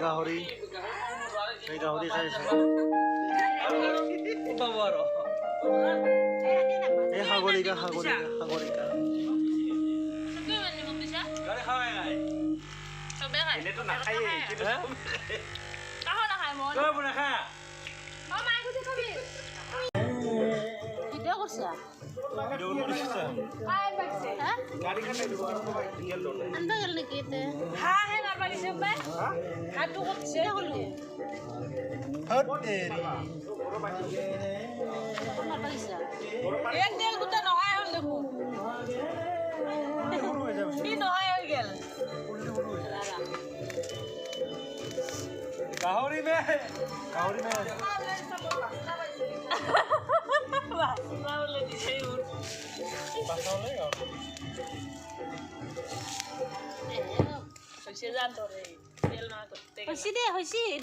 গাহৰি এই গাহৰি খাইছে এই সাগৰিকা সাগৰিকা সাগৰিকা গাহৰি মে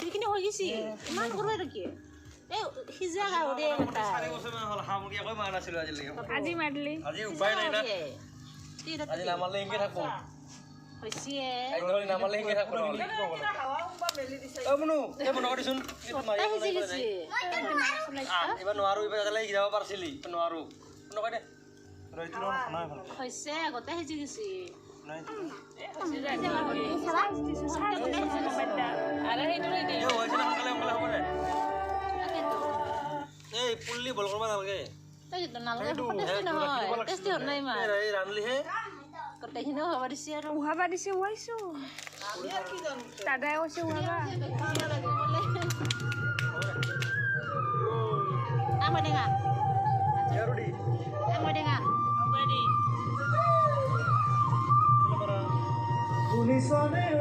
দুইখিনি হৈ গৈছে ইমান সৰু কি এই সিজা গাহৰি আজি মাৰিলি আজি উপায় নাই না আজি নামালে ইংগে থাকো নামালে ইংগে থাকো মনু এই মনু দিছোন এবাৰ নোৱাৰো এবাৰ যালে যাব পাৰিছিলি নোৱাৰো কোন কয় দে হৈছে আগতে সিজি গৈছে এই পুল্লি বল কৰিব নালাগে ৰান্ধিলিহে গোটেইখিনিও হবা দিছে আৰু উহাবা দিছে উহাইছো দাদাই কৈছে উহাবা আমাৰ টেঙা আমাৰ টেঙা শুনিছনে